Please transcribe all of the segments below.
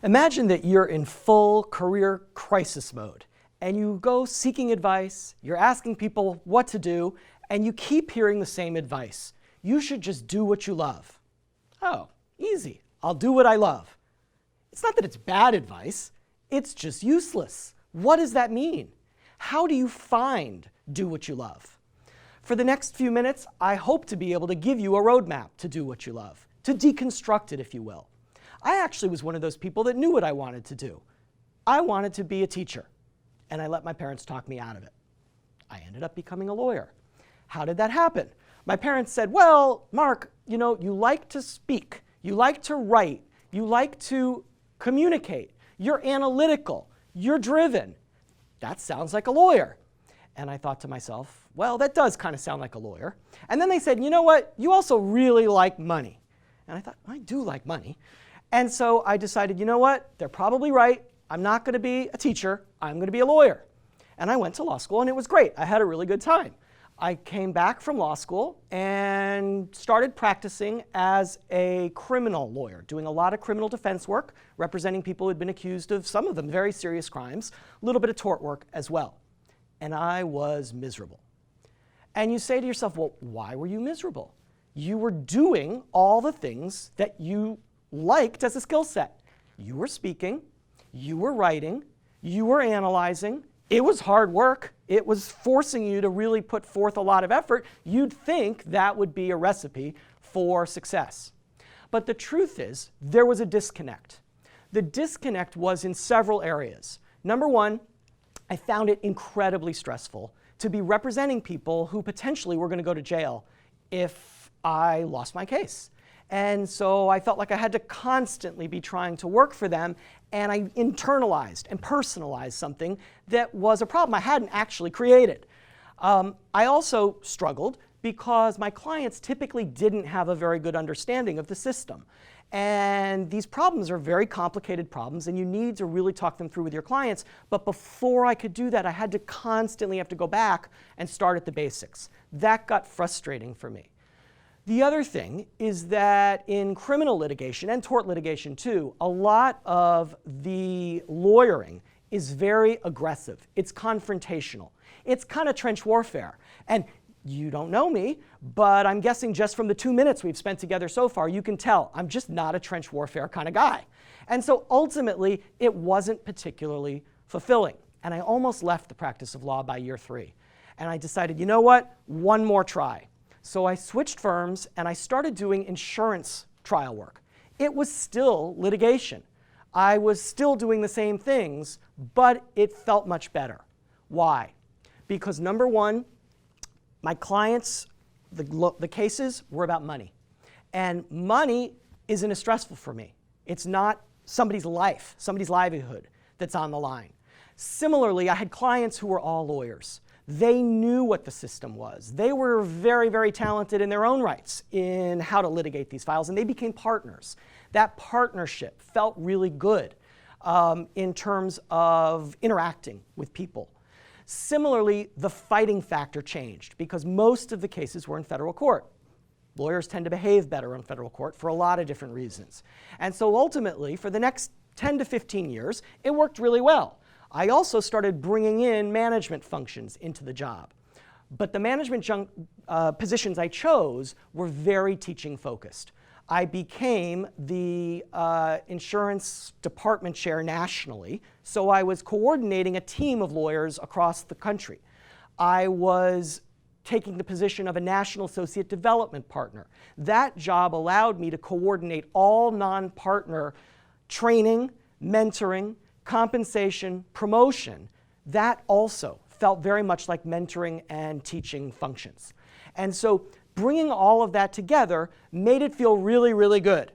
Imagine that you're in full career crisis mode and you go seeking advice, you're asking people what to do, and you keep hearing the same advice. You should just do what you love. Oh, easy. I'll do what I love. It's not that it's bad advice, it's just useless. What does that mean? How do you find do what you love? For the next few minutes, I hope to be able to give you a roadmap to do what you love, to deconstruct it, if you will. I actually was one of those people that knew what I wanted to do. I wanted to be a teacher, and I let my parents talk me out of it. I ended up becoming a lawyer. How did that happen? My parents said, well, Mark, you like to speak, you like to write, you like to communicate, you're analytical, you're driven. That sounds like a lawyer. And I thought to myself, well, that does kind of sound like a lawyer. And then they said, you know what, you also really like money. And I thought, I do like money. And so I decided, you know what, they're probably right. I'm not going to be a teacher, I'm going to be a lawyer. And I went to law school and it was great. I had a really good time. I came back from law school and started practicing as a criminal lawyer, doing a lot of criminal defense work, representing people who had been accused of, some of them, very serious crimes, a little bit of tort work as well. And I was miserable. And you say to yourself, well, why were you miserable? You were doing all the things that you liked as a skill set. You were speaking, you were writing, you were analyzing. It was hard work. It was forcing you to really put forth a lot of effort. You'd think that would be a recipe for success. But the truth is, there was a disconnect. The disconnect was in several areas. Number one, I found it incredibly stressful to be representing people who potentially were going to go to jail if I lost my case. And so I felt like I had to constantly be trying to work for them, and I internalized and personalized something that was a problem I hadn't actually created. I also struggled because my clients typically didn't have a very good understanding of the system. And these problems are very complicated problems, and you need to really talk them through with your clients. But before I could do that, I had to constantly have to go back and start at the basics. That got frustrating for me. The other thing is that in criminal litigation, and tort litigation too, a lot of the lawyering is very aggressive. It's confrontational. It's kind of trench warfare. And you don't know me, but I'm guessing just from the 2 minutes we've spent together so far, you can tell I'm just not a trench warfare kind of guy. And so ultimately, it wasn't particularly fulfilling. And I almost left the practice of law by year 3. And I decided, you know what? One more try. So I switched firms and I started doing insurance trial work. It was still litigation. I was still doing the same things, but it felt much better. Why? Because number one, my clients, the cases were about money. And money isn't as stressful for me. It's not somebody's life, somebody's livelihood that's on the line. Similarly, I had clients who were all lawyers. They knew what the system was. They were very, very talented in their own rights in how to litigate these files, and they became partners. That partnership felt really good in terms of interacting with people. Similarly, the fighting factor changed because most of the cases were in federal court. Lawyers tend to behave better in federal court for a lot of different reasons. And so ultimately, for the next 10 to 15 years, it worked really well. I also started bringing in management functions into the job. But the management positions I chose were very teaching focused. I became the insurance department chair nationally, so I was coordinating a team of lawyers across the country. I was taking the position of a national associate development partner. That job allowed me to coordinate all non-partner training, mentoring, compensation, promotion. That also felt very much like mentoring and teaching functions. And so bringing all of that together made it feel really, really good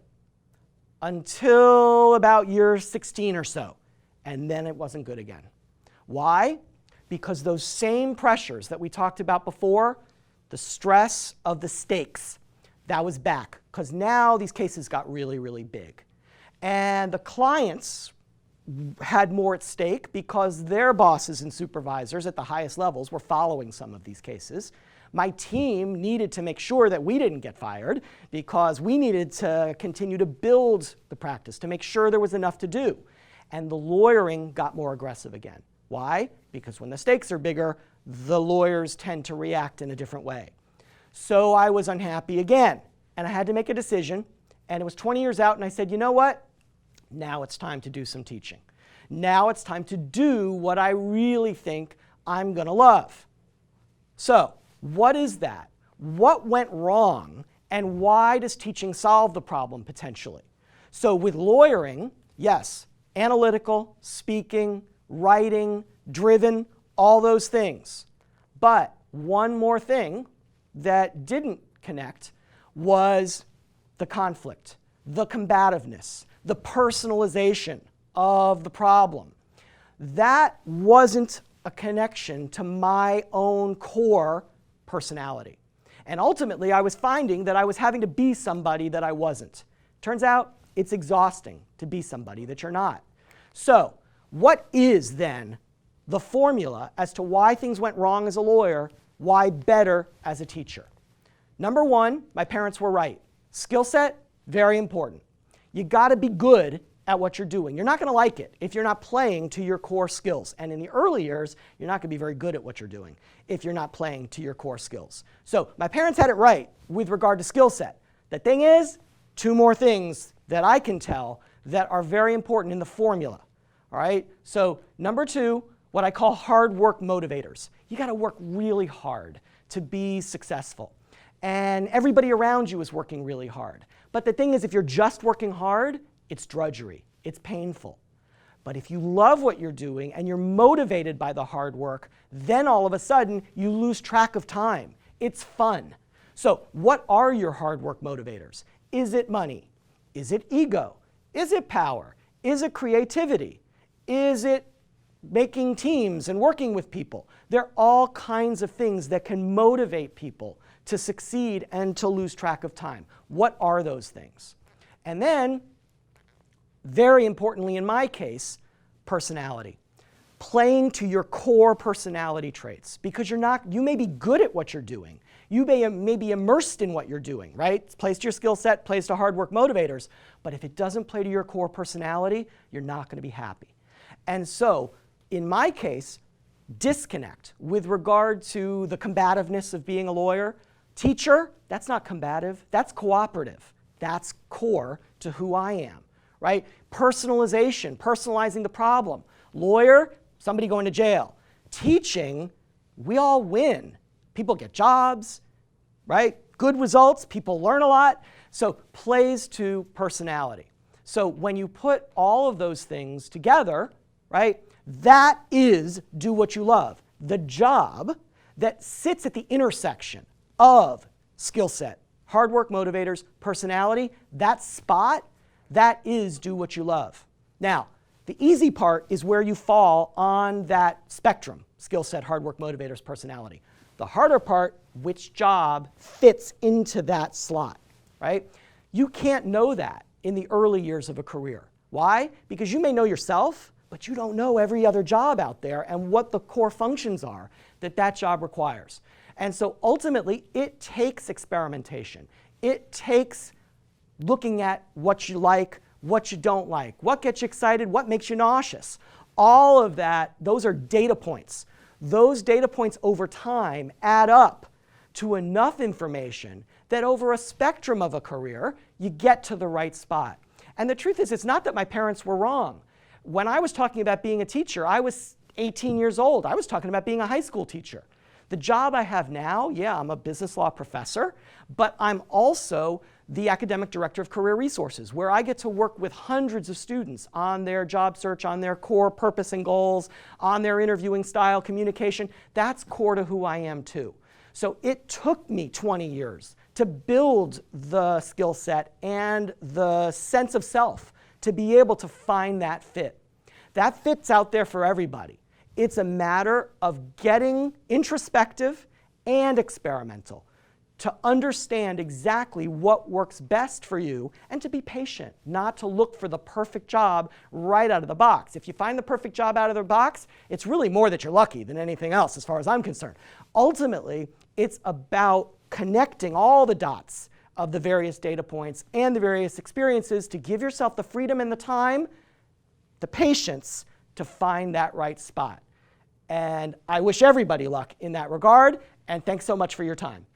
until about year 16 or so. And then it wasn't good again. Why? Because those same pressures that we talked about before, the stress of the stakes, that was back. Because now these cases got really, really big. And the clients had more at stake because their bosses and supervisors at the highest levels were following some of these cases. My team needed to make sure that we didn't get fired because we needed to continue to build the practice to make sure there was enough to do. And the lawyering got more aggressive again. Why? Because when the stakes are bigger, the lawyers tend to react in a different way. So I was unhappy again, and I had to make a decision, and it was 20 years out, and I said, you know what? Now it's time to do some teaching. Now it's time to do what I really think I'm going to love. So, what is that? What went wrong, and why does teaching solve the problem potentially? So with lawyering, yes, analytical, speaking, writing, driven, all those things. But one more thing that didn't connect was the conflict, the combativeness, the personalization of the problem. That wasn't a connection to my own core personality. And ultimately, I was finding that I was having to be somebody that I wasn't. Turns out, it's exhausting to be somebody that you're not. So, what is then the formula as to why things went wrong as a lawyer, why better as a teacher? Number one, my parents were right. Skill set, very important. You got to be good at what you're doing. You're not going to like it if you're not playing to your core skills. And in the early years, you're not going to be very good at what you're doing if you're not playing to your core skills. So my parents had it right with regard to skill set. The thing is, two more things that I can tell that are very important in the formula. All right? So number two, what I call hard work motivators. You got to work really hard to be successful. And everybody around you is working really hard. But the thing is, if you're just working hard, it's drudgery. It's painful. But if you love what you're doing and you're motivated by the hard work, then all of a sudden you lose track of time. It's fun. So what are your hard work motivators? Is it money? Is it ego? Is it power? Is it creativity? Is it making teams and working with people? There are all kinds of things that can motivate people to succeed and to lose track of time. What are those things? And then, very importantly in my case, personality. Playing to your core personality traits, because you may be good at what you're doing. You may be immersed in what you're doing, right? It plays to your skill set, plays to hard work motivators. But if it doesn't play to your core personality, you're not going to be happy. And so, in my case, disconnect with regard to the combativeness of being a lawyer. Teacher, that's not combative, that's cooperative. That's core to who I am, right? Personalization, personalizing the problem. Lawyer, somebody going to jail. Teaching, we all win. People get jobs, right? Good results, people learn a lot. So plays to personality. So when you put all of those things together, right, that is do what you love. The job that sits at the intersection of skill set, hard work motivators, personality, that spot, that is do what you love. Now, the easy part is where you fall on that spectrum, skill set, hard work motivators, personality. The harder part, which job fits into that slot, right? You can't know that in the early years of a career. Why? Because you may know yourself, but you don't know every other job out there and what the core functions are that that job requires. And so ultimately, it takes experimentation. It takes looking at what you like, what you don't like, what gets you excited, what makes you nauseous. All of that, those are data points. Those data points over time add up to enough information that over a spectrum of a career, you get to the right spot. And the truth is, it's not that my parents were wrong. When I was talking about being a teacher, I was 18 years old. I was talking about being a high school teacher. The job I have now, yeah, I'm a business law professor, but I'm also the academic director of career resources, where I get to work with hundreds of students on their job search, on their core purpose and goals, on their interviewing style, communication. That's core to who I am too. So it took me 20 years to build the skill set and the sense of self to be able to find that fit. That fit's out there for everybody. It's a matter of getting introspective and experimental to understand exactly what works best for you and to be patient, not to look for the perfect job right out of the box. If you find the perfect job out of the box, it's really more that you're lucky than anything else as far as I'm concerned. Ultimately, It's about connecting all the dots of the various data points and the various experiences to give yourself the freedom and the time, the patience to find that right spot. And I wish everybody luck in that regard, and thanks so much for your time.